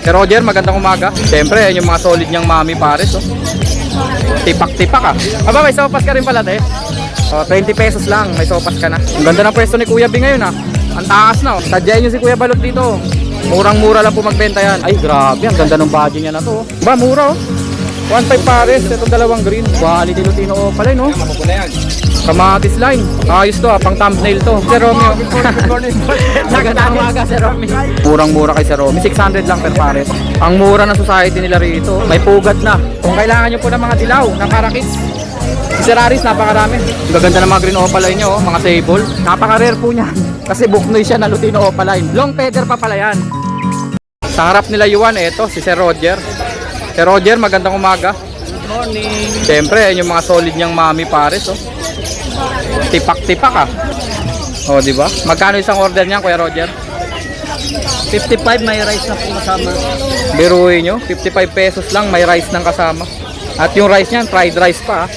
Sir Roger, magandang umaga. Siyempre, yung mga solid niyang mami pares, oh. Tipak-tipak, ah. Aba, may sopas ka rin pala, te. Oh, 20 pesos lang, may sopas ka na. Ang ganda ng pwesto ni Kuya B ngayon, ah. Ang taas na, oh. Sadyain nyo si Kuya Balot dito, oh. Murang-mura lang po magbenta yan. Ay, grabe, ang ganda ng budget niya na to, oh. Ba, mura, oh. 1.5 pares, itong dalawang green. Quality Lutino, oh, pala, no? Kamatis line. Ayos to, pang thumbnail to. Sir Romeo. Magandang umaga, Sir Romeo. Murang-mura kay Sir Romeo. 600 lang per pares. Ang mura ng society nila rito. May pugad na. Kung kailangan nyo po ng mga dilaw, ng karakits, si Sir Aris, napakarami. Ang gaganda ng mga green opaline nyo, mga sable. Napaka-rare po niyan. Kasi buknoy siya na Lutino opaline. Long feather pa pala yan. Sa harap nila Yuan, eto, si Sir Roger. Sir Roger, magandang umaga. Good morning. Siyempre, yung mga solid niyang mami pares, oh. Tipak-tipak, ah. Oh, di ba? Magkano isang order niyan, Kuya Roger? 55 may rice na po kasama. Biruin nyo, 55 pesos lang, may rice nang kasama. At yung rice niyan, fried rice pa, ah.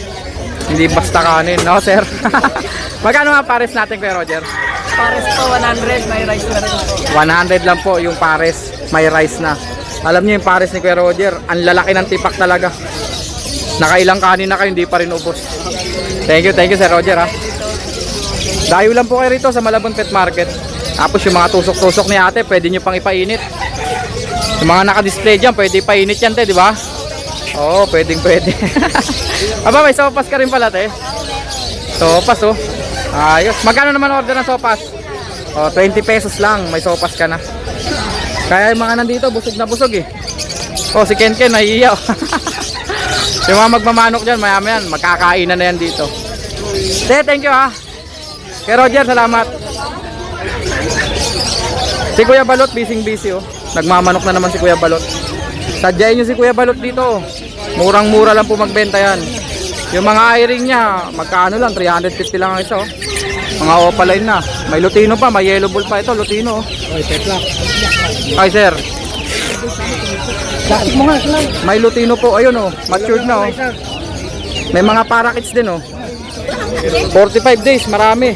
Hindi basta kanin, no, sir? Magkano nga pares natin, Kuya Roger? Pares po 100 may rice na rin po. 100 lang po yung pares, may rice na. Alam niyo yung pares ni Kuya Roger, ang lalaki ng tipak talaga. Nakailang kanin na kayo, hindi pa rin ubos. Thank you Sir Roger, ha. Dayo lang po kayo rito sa Malabon Pet Market. Tapos yung mga tusok-tusok ni ate, pwede nyo pang ipainit. Yung mga naka-display dyan, pwede ipainit yan, te, di ba? Oo, pwede. Aba, may sopas ka rin pala, te. Sopas, oh. Ayos. Magkano naman order ng sopas? Oh, 20 pesos lang, may sopas ka na. Kaya yung mga nandito, busog na busog, eh. Oh, si Ken nahihiyaw. Yung mga magmamanok dyan, maya yan, magkakainan na yan dito. Thank you, ha. Kay Roger, salamat. Si Kuya Balot, busy, oh. Nagmamanok na naman si Kuya Balot. Sadyain nyo si Kuya Balot dito, oh. Murang-mura lang po magbenta yan. Yung mga i-ring niya, magkano lang, 350 lang ang isa, oh. Mga opaline na. May Lutino pa, may yellow bull pa ito, Lutino, oh. Oy, pet lang. Ay, sir. Bakit mo nga lang? May Lutino po, ayun, oh. Matured na, oh. May mga parakits din, oh. 45 days, marami.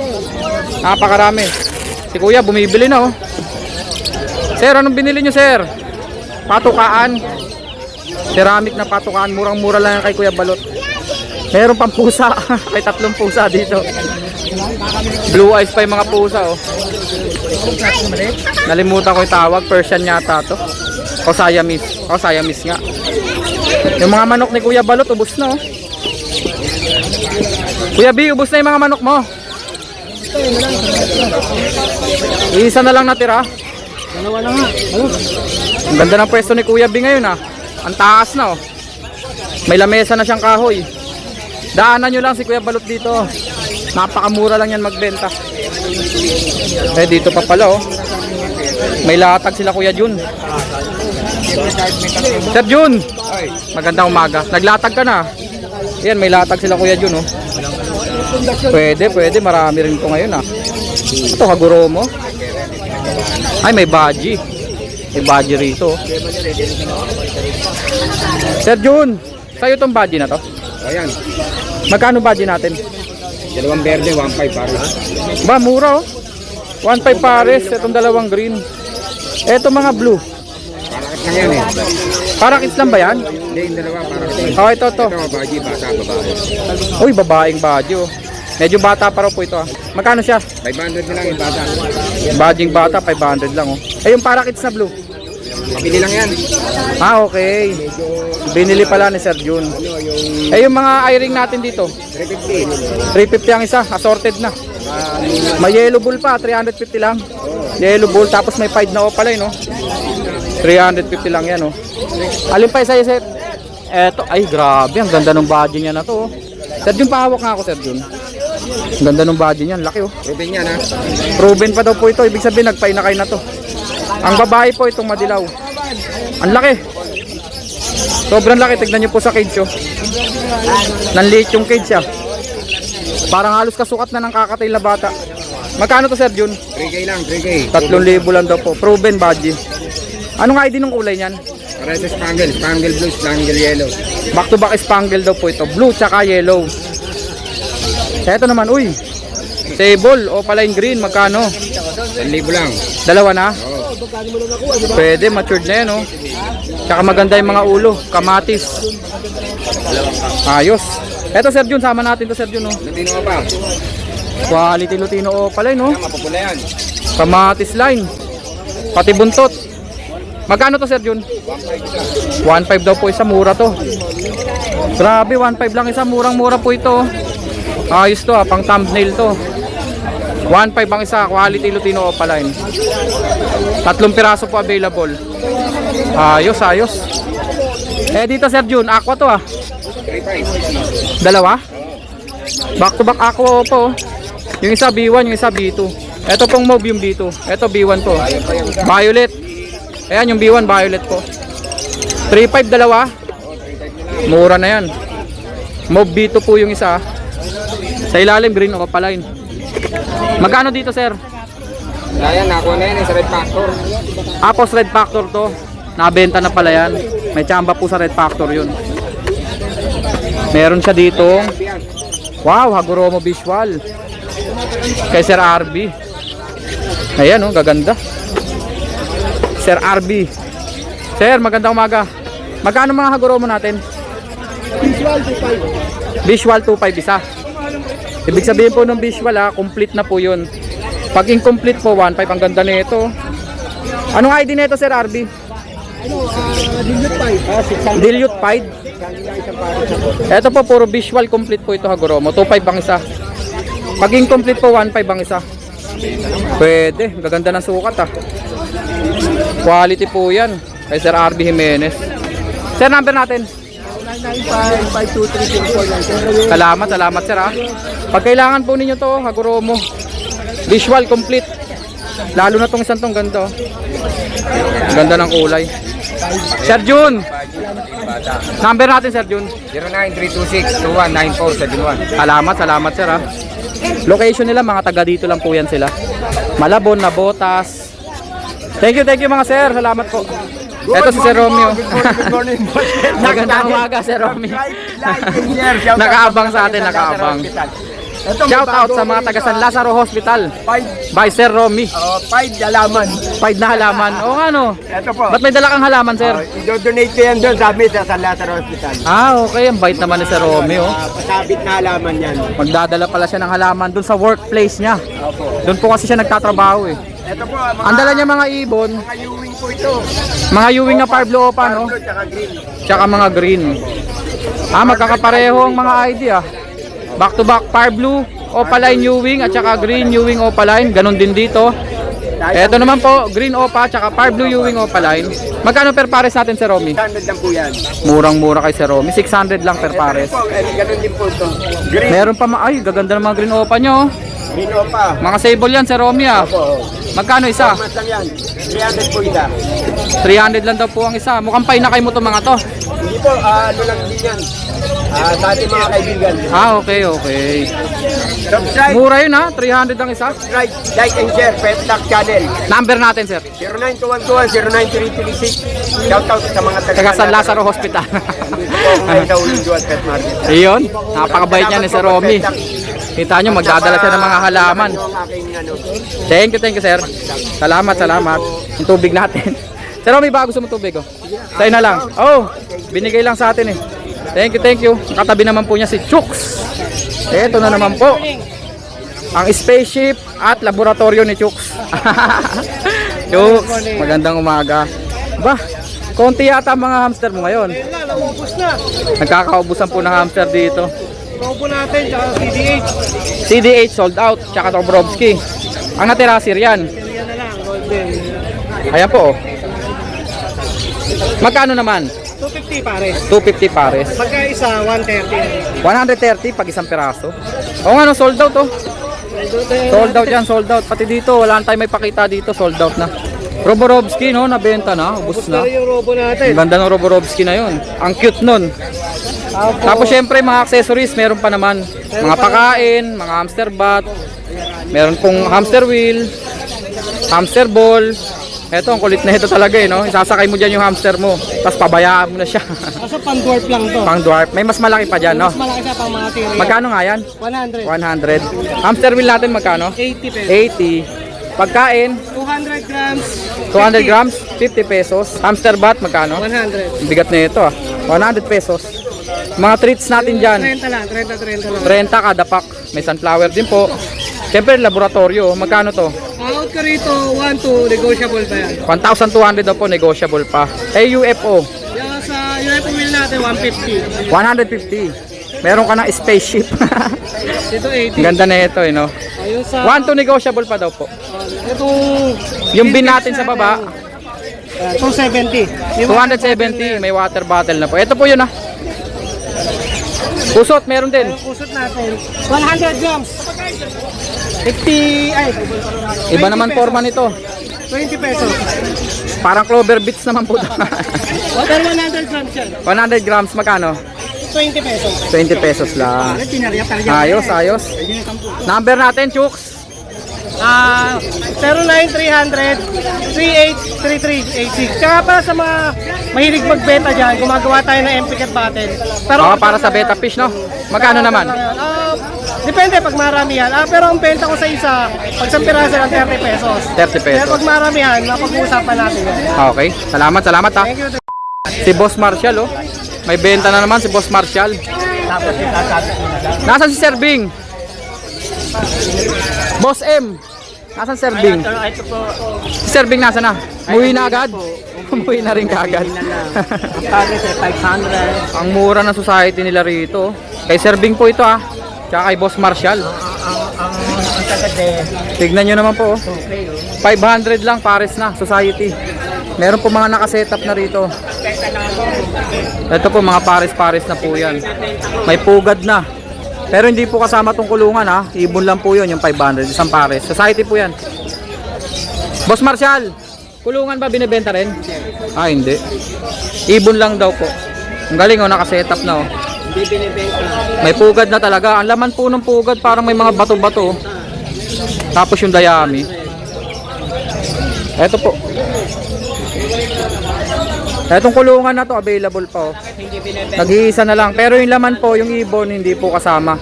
Napakarami. Si Kuya bumibili na, oh. Sir, anong binili nyo, sir? Patukaan. Ceramic na patukaan. Murang-mura lang yan kay Kuya Balot. Meron pang pusa. May 3 pusa dito. Blue eyes pa yung mga pusa, oh. Nalimutan ko yung tawag. Persian yata to. O Siamese. O Siamese nga. Yung mga manok ni Kuya Balot, ubos na, oh. Kuya B, ubos na yung mga manok mo. Isa na lang natira. Dalawa na nga. Ang ganda ng pwesto ni Kuya B ngayon, ah. Ang taas na, oh. May lamesa na siyang kahoy. Daanan nyo lang si Kuya Balot dito. Napakamura lang yan magbenta. Eh, dito pa pala, oh. May latag sila Kuya Jun. Sir Jun, magandang umaga. Naglatag ka na. Yan, may latag sila Kuya Jun, oh. Pwede, marami rin ito ngayon, ah. Ito, Haguro mo. Ay, may baji. May baji rito, oh. Sir Jun, sa'yo itong baji na to? Ayan, Magkano baji natin? dalawang berde, 1.5 para. Ba, mura, oh. 1.5 pares, itong dalawang green. Eto mga blue. Parakit lang yan eh. Parakits lang ba yan? Hindi, yung dalawa parakit. Oh, ito. Ito, baji, bata, babae. Uy, babaeng baji, oh. Medyo bata pa raw po ito, ah. Magkano siya? 500 na lang yung bata. Bajing bata, 500 lang, oh. Eh, yung parakits na blue. Mapili lang yan. Ah, okay. Binili pala ni Sir Jun. Eh, yung mga i-ring natin dito, 350. 350 ang isa, assorted na. May yellow bull pa, 350 lang. Yellow bull, tapos may pied na opaline, no? 350 lang yan, oh. Alin pa isa, sir? Eto, ay grabe, ang ganda ng body niya na to, oh. Sir Jun, pahawak nga ako, Sir Jun. Ang ganda ng body niyan, laki, oh. Proven yan ha. Proven pa daw po ito, ibig sabihin nagpainakay na to. Ang babae po itong madilaw. Ang laki. Sobrang laki, tignan niyo po sa cage, oh. Nanliit yung cage, ah. Parang halos kasukat na ng kakatail na bata. Magkano to, Sir Jun? 3K lang, 3K. 3,000 lang daw po. Proven badge. Ano nga ID ng kulay niyan? Para sa spangle, spangle blue, spangle yellow. Back to back spangle daw po ito. Blue tsaka yellow. Ito naman, uy. Sable, opaline green, magkano? 1,000 lang. Dalawa na? Oo. Pwede, matured na yan, oh. Tsaka maganda yung mga ulo, kamatis. Ayos. Eto Sir Jun, sama natin to Sir Jun, no? Lutino ka pa. Quality Lutino Opal, no? Mapupula yan. Kamatis line. Pati buntot. Magkano to Sir Jun? 1.5 daw po isa, mura to. Grabe, 1.5 lang isa, murang-mura po ito. Ayos to, pang thumbnail to. 1.5 ang isa, quality Lutino Opaline. 3 piraso po available. Ayos, ayos. Eh dito Sir Jun, aqua to 3.5. Dalawa? Back to back aqua po. Yung isa B1, yung isa B2. Ito pong mauve yung B2. Ito B1 po. Violet. Ayan yung B1 violet po. 3.5 dalawa. Mura na yan. Mauve B2 po yung isa. Sa ilalim green opaline. Magkano dito sir? Ayan, nakuha na yan sa Red Factor. Apos Red Factor to. Nabenta na pala yan. May tsamba po sa Red Factor yun. Meron siya dito. Wow, Hagoromo Visual. Kay Sir RB. Ayan oh, gaganda. Sir RB. Sir, magandang umaga. Magkano mga Hagoromo natin? Visual 2.5 isa. Ibig sabihin po ng visual complete na po yun. Pag incomplete po 1.5, ang ganda nito. Anong ID nito Sir RB? Dilute 5. Ito po puro visual complete po ito Hagoromo. 2.5 ang isa. Pag incomplete po 1.5 ang isa. Pwede, gaganda ng sukat Quality po yan. Kay Sir RB Jimenez. Sir, number natin. 995-523-04. Salamat, salamat sir Pag kailangan po ninyo to, Hagoromo. Visual complete. Lalo na tong isang tong ganda Ganda ng kulay. Sir Jun. Number natin Sir Jun. 09326-219471. Salamat, salamat sir Location nila, mga taga dito lang po yan sila. Malabon, Nabotas. Thank you mga sir. Salamat po. Ito si Sir Romeo. Good morning. Magandang umaga Sir Romeo. Nakaabang sa atin, nakaabang. Shout out sa mga taga San Lazaro Hospital by Sir Romy. 5 halaman. 5 na halaman. O ano? Ito po. Ba't may dala kang halaman sir? I-donate ko yan doon sa amin sa San Lazaro Hospital. Okay. Ang bait naman ni Sir Romeo. Pasabit na halaman yan. Magdadala pala siya ng halaman dun sa workplace niya. Opo. Doon po kasi siya nagtatrabaho Ito po, Ang dala niya mga ibon, mga Ewing po ito. mga Ewing na Parblo Opa, no? Blue tsaka green. Tsaka mga green. Magkakapareho ang mga ID Back to back Parblo Opaline Ewing at tsaka green Ewing Opaline. Ganon din dito. Ito naman po, green Opa tsaka Parblo Ewing Opaline. Magkano per pares natin Sir Romy? 600 lang po yan. Murang-mura kay Sir Romy. 600 lang per pares. Po, ganun din po ito. Green. Meron pa ay gaganda ng mga green Opa nyo. Green Opa. Mga sable yan Sir Romy Opo. Magkano isa? Mas lang yan. 300 po isa. 300 lang daw po ang isa. Mukhang painakay mo to mga to. Hindi po, ano lang din yan. Sa ating mga kaibigan. Okay. Subscribe, Mura yun 300 ang isa. like and share, Pet Luck Channel. Number natin sir. 09211-09336. Shout out sa mga Taga San Lazaro Hospital. Dito po ako ngayon sa Ulido at Pet Market. Iyon, napakabait niya ni Sir Romy. Kita nyo, magdadala siya ng mga halaman. Yung aking, Thank you sir. Salamat. Yung tubig natin. Sir Romy, baka gusto mo tubig Sa'yo na lang. Binigay lang sa atin Thank you. Katabi naman po niya si Chooks. Ito na naman po. Ang spaceship at laboratorio ni Chooks. Chooks, magandang umaga. Konti yata mga hamster mo ngayon. Nagkakaubusan po ng hamster dito. Robo natin, tsaka CDH. CDH sold out, tsaka Dobrovsky. Ang natira Syrian. Yan na lang, golden. Ayan po Magkano naman? 250 pare. 250 pares. Pagka isa, 130. 130 pag isang piraso. Sold out Sold out yan, sold out. Pati dito, wala na tayo may pakita dito, sold out na. Roborovsky nabenta na, ubos na. Yung robo natin. Ang ganda ng Roborovsky na yun. Ang cute nun. Tapos syempre mga accessories, meron pa naman. Mga pakain, mga hamster bat. Meron pong hamster wheel, hamster ball. Eto, ang kulit na ito talaga Isasakay mo dyan yung hamster mo. Tapos pabayaan mo na siya. Kaso pang dwarf lang to. Pang dwarf. May mas malaki pa dyan, Mas malaki siya pang mga tiri. Magkano nga yan? 100. 100. Hamster wheel natin magkano? 80 pesos. 80. Pagkain, 200 grams, 200 grams, 50 pesos. Hamster bat, magkano? 100. Ang bigat na ito ah. 100 pesos. Mga treats natin dyan. 30 lang, 30 lang. 30 kada pack. May sunflower din po. Siyempre, laboratorio. Magkano to? Out ka rito, 1-2, negotiable ba yan? 1,200 daw po, negotiable pa. UFO, Yung sa UFO wheel natin, 150. 150. Meron ka ng spaceship. Dito 80. Ang ganda na ito, no? Ayun sa... 1 to negotiable pa daw po. Itong... Yung bin natin sa baba, 270. 270. May water bottle na po. Ito po yun, ah. Pusot, meron din. Yung kusot natin, 100 grams. 50, ay... Iba 20 naman pesos. forma nito. 20 pesos. Parang Clover Beats naman po. Water 100 grams yan. 100 grams, magkano? 20 pesos. 20 pesos lang. Ayos, ayos. Number natin, Chooks. 09300 383386. Tsaka para sa mga mahilig magbenta dyan, gumagawa tayo ng MP Cat Battle. Pero Para sa beta fish, no? Magkano naman? Depende pag maramihan. Pero ang benta ko sa isa, pag sa piraso ng 30 pesos. 30 Pero pesos. pag maramihan, mapag-uusapan natin yan. Okay, salamat, salamat ha. Thank you. Si Boss Marshall, oh. May benta na naman si Boss Marshall. Nasaan si Sir Bing? Boss M. Nasaan Sir Bing? Ito po, Si Sir Bing nasa na? Umuwi na agad? Umuwi na rin kagad. pares 500. Ang mura ng society nila rito. Kay Sir Bing po ito ah. Tsaka kay Boss Marshall. Ang tagat eh. Tignan nyo naman po. Oh. Okay, 500 lang pares na society. Meron po mga nakasetup na rito. Ito po mga pares-pares na po yan. May pugad na. Pero hindi po kasama tong kulungan ha. Ibon lang po yun yung 500. Isang pares. Society po yan. Boss Marshall, kulungan ba binibenta rin? Ah, hindi. Ibon lang daw po. Ang galing oh, nakasetup na oh. Hindi binibenta. May pugad na talaga. Ang laman po ng pugad parang may mga bato-bato. Tapos yung dayami. Eto po. Etong kulungan na to available pa oh. Nag-iisa na lang. Pero yung laman po, yung ibon, hindi po kasama.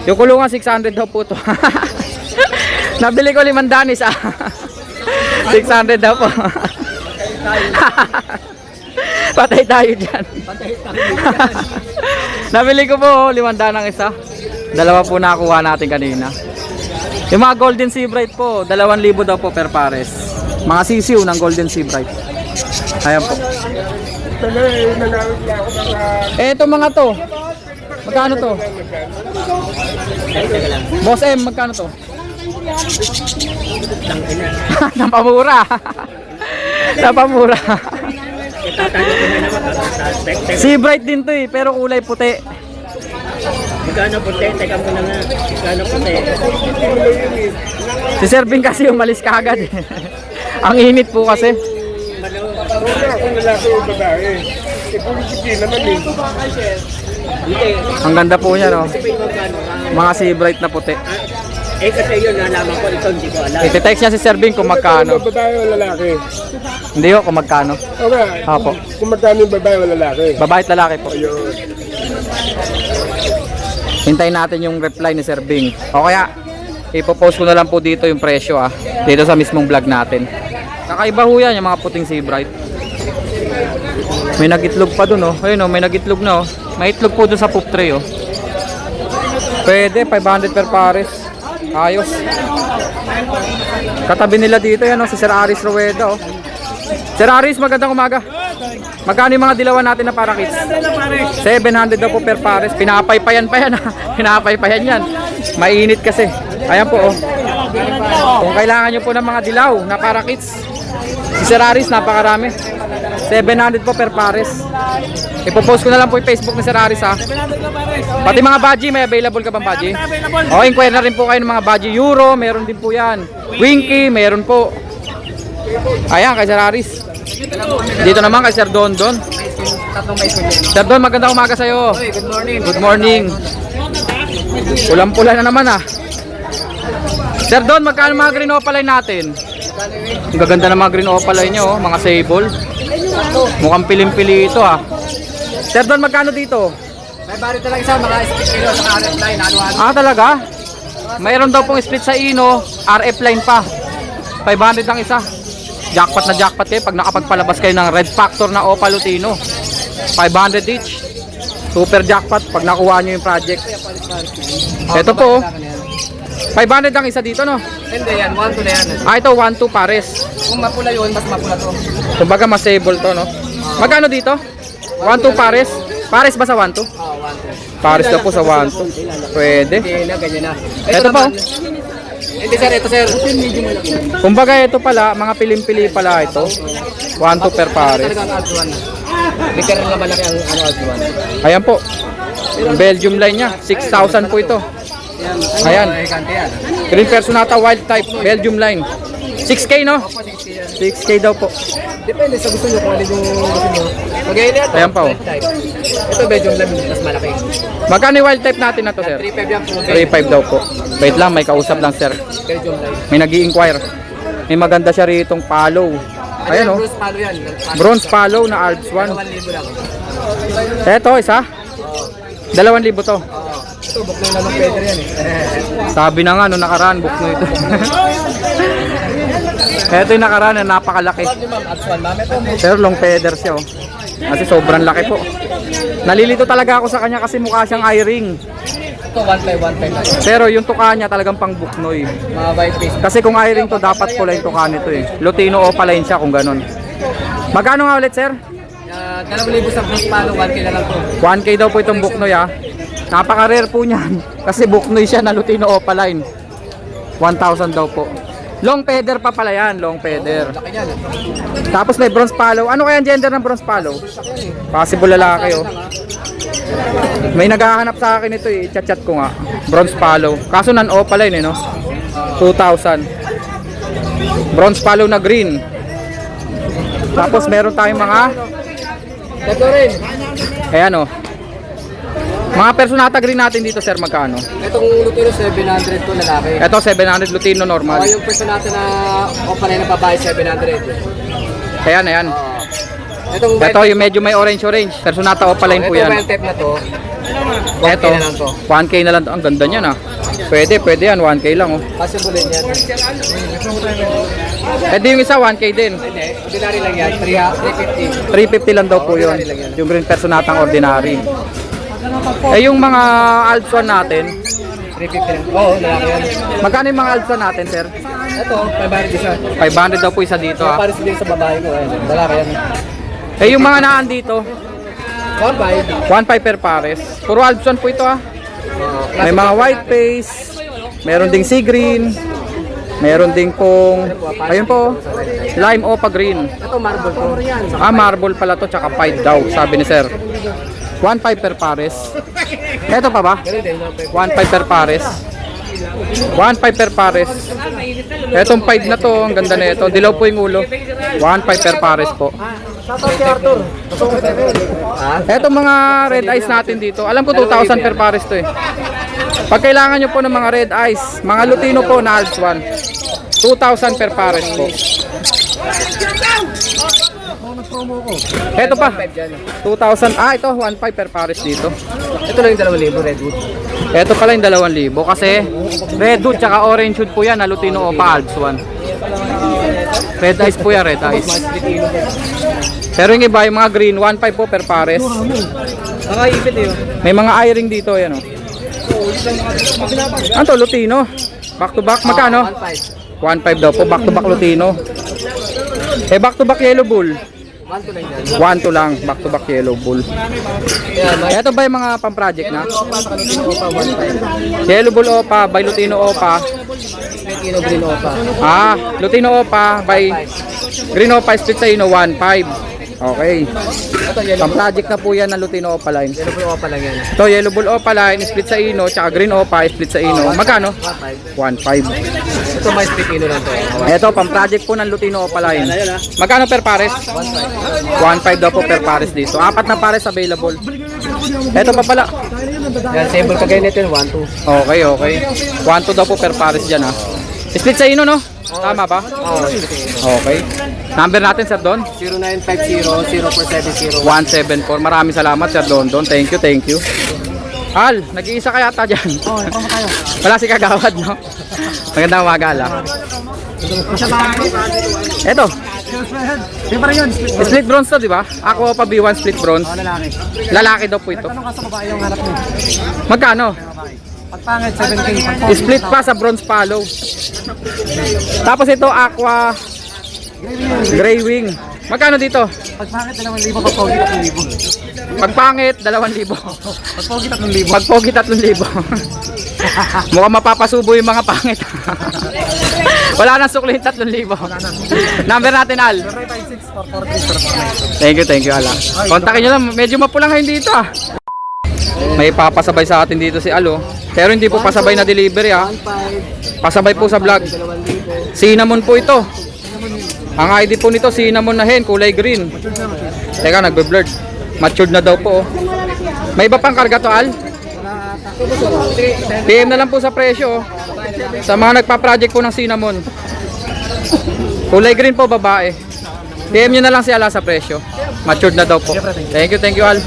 Yung kulungan 600 daw po to. Nabili ko 5 danis ah. 600 daw po. Patay tayo dyan. Nabili ko po 5 ang isa. Dalawa po nakuha natin kanina. Yung mga Golden Sea Bright po, 2,000 daw po per pares. Mga sisiw ng Golden Sea Bright. Ayan po. Eto mga to. Magkano to? Boss M, magkano to? Napamura. Napamura. Sea Bright din to eh, pero kulay puti. Magkano puti? Teka mo na nga. Magkano puti? Si Sir Bing kasi umalis kagad eh. Ang init po kasi. Ang ganda po niya no. Mga sea bright na puti. Eh kasi yun, nalaman ko. Ito hindi ko alam. Iti-text niya si Sir Bing kung magkano. Babae o lalaki? Hindi ko kung magkano. Okay. Apo. Kung magkano yung babae o lalaki? Babae at lalaki po. Ayun. Hintayin natin yung reply ni Sir Bing. O kaya, ipopost ko na lang po dito yung presyo ah. Dito sa mismong vlog natin. Kakaiba ho yan yung mga puting sea bright. May nagitlog pa dun oh. Ayun oh, may nagitlog na oh. May itlog po dun sa poop tray oh. Pwede, 500 per pares. Ayos. Katabi nila dito yan oh, si Sir Aris Rueda oh. Sir Aris, magandang umaga. Magkano yung mga dilawan natin na parakits? 700 daw po per pares. Pinapaypayan pa yan ha. Pinapaypayan yan. Mainit kasi. Ayan po oh. Kung kailangan nyo po ng mga dilaw na parakits, si Sir Aris, napakarami. 700 po per pares. Ipopost ko na lang po yung Facebook ni Sir Aris ha. Pati mga badgie, may available ka bang badgie? O, inquire na rin po kayo ng mga badgie. Euro, meron din po yan. Winky, meron po. Ayan, kay Sir Aris. Dito naman kay Sir Don Don. Sir Don, magandang umaga sa'yo. Good morning. Good morning. Pulang-pula na naman ah. Sir Don, magkano mga green opaline natin? Ang gaganda ng mga green opaline nyo, oh. Mga sable. Mukhang pilim-pili ito ah. Sir Don, magkano dito? May bari talaga isa, mga split kilo sa RF line. Ano-ano. Ah, talaga? Mayroon daw pong split sa Ino, RF line pa. 500 lang isa. Jackpot na jackpot kayo pag nakapagpalabas kayo ng Red Factor na Opa Lutino. 500 each. Super jackpot pag nakuha nyo yung project. Ito po, 500 lang isa dito, no? Hindi yan, 1-2 na yan. Ito 1-2 pares. Kung mapula yun, mas mapula to. Kumbaga masable to, no? Magkano dito? 1-2 pares? Pares ba sa 1-2? Oo, 1-2. Pares daw po sa 1-2. Pwede. Hindi na, ganyan na. Ito po. Hindi sir, ito sir. Medyo malaki. Kumbaga ito pala, mga pilim-pili pala ito. 1-2 per pares. Talagang Aljuan na. Literal na malaki ang Aljuan. Ayan po. Belgium line niya. 6,000 po ito. Ayan. Ay, kante yan. Green Personata Wild Type. Belgium line. 6K, no? 6K daw po. Depende sa gusto nyo kung alin yung gusto nyo. Magayon na ito. Ayan pa, oh. Ito medyo mas malaki. Magkano yung wild type natin na to, sir? 3.5 yan po. 3.5 daw po. Wait lang, may kausap lang, sir. Belgium live. May nag-i-inquire. May maganda siya ritong palo. Ayan, oh. Bruce Palo yan. Bronze palo na Alps 1. 2,000 lang. Eto, isa. 2,000 to. Ito, buklo na ng feather yan eh. Sabi na nga, no, nakaraan, book na ito. Eto yung nakaraan na napakalaki. Ma'am, Aljuan, ma'am. Ito, Pero long feather siya, oh. Kasi sobrang laki po. Nalilito talaga ako sa kanya kasi mukha siyang eye-ring. ito 1.5 na. Pero yung tuka niya talagang pang buknoy. Mga white face. Kasi kung eye-ring to, dapat pula yung tuka nito eh. Lutino o palain siya kung ganun. Magkano nga ulit, sir? 2,000 sa Bruce Palo, 1K na lang to. 1K daw po itong buknoy, ah. Napaka-rare po niyan. Kasi buknoy siya na Lutino Opaline. 1,000 daw po. Long feather pa pala yan, long feather. Laki yan. Tapos may bronze palo. Ano kaya ang gender ng bronze palo? Possible lalaki, oh. May naghahanap sa akin ito eh. Chat-chat ko nga. Bronze palo. Kaso non-opaline eh, no? 2,000. Bronze palo na green. Tapos meron tayong mga Ito rin. ayan, oh. Mga Personata green natin dito, sir, magkano? Itong Lutino 700 to lalaki. Ito 700 Lutino normal. Yung person natin na opalay na babae 700. Ayan, ayan. Itong Ito yung medyo may orange. Personata Opaline po yan. Itong type na to. 1K Ito, na lang to. 1K na lang to. Ang ganda niyan, ah. Pwede yan, 1K lang, oh. Possible din yan. Ito yung isa, 1K din. Hindi, ordinary lang yan. 350. 350 lang daw po yun. Yung green Personatang ordinary. Eh yung mga Alps 1 natin, 350 lang. Oo, lalaki yan. magkano yung mga Alps 1 natin, sir? Ito, 500 isa. 500 daw po isa dito, ah. Pares din sa babae ko. Ayun, lalaki yan. Eh yung mga naan dito, 1.5. 1.5 per pares. Puro Alps 1 po ito, ah. May mga white face, meron ding sea green, meron ding pong, ayun po, lime opa green. Ito marble to. Ah, marble pala to, tsaka pied daw, sabi ni sir. 1.5 per pares. Ito pa ba? 1.5 per pares. 1.5 per pares. Etong 5 na to, ang ganda na ito. Dilaw po yung ulo. 1.5 per pares po. Shoutout kay Arthur. Etong mga red eyes natin dito. Alam ko 2,000 per pares to eh. Pag kailangan nyo po ng mga red eyes, mga Lutino po na Alps 1, 2,000 per pares po. Ito pa, 2,000. Ah, ito, 1.5 per pares dito. Ito lang yung 2,000 redwood. Ito pala yung 2,000 kasi redwood tsaka orange wood po yan na Lutino Opa Alps 1. Red eyes po yan, red eyes. Pero yung iba, yung mga green, 1.5 po per pares. Nakaipit eh. May mga eye-ring dito, yan o. Ano to, Lutino? Back to back, magkano? 1.5 daw po, back to back Lutino. Eh, back to back Yellow Bull. 1 lang yan. 1 to lang, back to back Yellow Bull. Ito ba yung mga pang-project na? Yellow Bull Opa, by Lutino Opa. Lutino green opa. Ah, Lutino Opa, by Green Opa split sa ino, 1.5. Okay. Ito yellow. Pang-project na po yan ng Lutino Opa line. Yellow blue opa lang yan. Ito, Yellow Bull Opa line, split sa ino, tsaka Green Opa, split sa ino. Magkano? 1.5. 1.5. Ito mais Lutino lang to. Ito, pang-project po ng Lutino Opa line. Magkano per pares? 1.5 daw po per pares dito. 4 na pares available. Ito pa pala. Yan, sample kagaya nito yung 1.2. Okay, okay. 1.2 daw po per pares dyan, ha. Split sa ino, no? Tama ba? Oo. Okay. Number natin, Sir Don? 0950-0470. 174. Maraming salamat, Sir Don. Thank you, thank you. Al, nag-iisa kaya ata dyan? Oo, ikaw tayo. Wala si Kagawad, no? Magandang umaga, Ala. Eto, Yung pa rin yun, split. split bronze to, di ba? Aqua pa B1 split bronze. Lalaki. Lalaki daw po ito. Tanong ka sa babae yung hanap mo. Magkano? Pagpangit, 7K. Split pa sa bronze follow. Tapos ito, aqua gray wing. Magkano dito? Pagpangit, 2,000. Pagpogi, 3,000. Pagpangit, 2,000. Pagpogi, 3,000. Pagpogi, 3,000. Mukhang mapapasubo yung mga pangit. Wala nang sukli, 3,000. Number natin, Al. 56 Thank you, Al. Kontakin nyo lang, medyo mapula ngayon dito ah. May papasabay sa atin dito si Al, oh. Pero hindi po pasabay na delivery ah. Pasabay po sa vlog. Cinnamon po ito. Ang ID po nito, cinnamon na hen, kulay green. Teka, nagbe-blurred. Matured na daw po, oh. May iba pang karga to, Al? PM na lang po sa presyo, oh. Sa mga nagpa-project po ng cinnamon. Kulay green po, babae. PM nyo na lang si Ala sa presyo. Matured na daw po. Thank you, Al.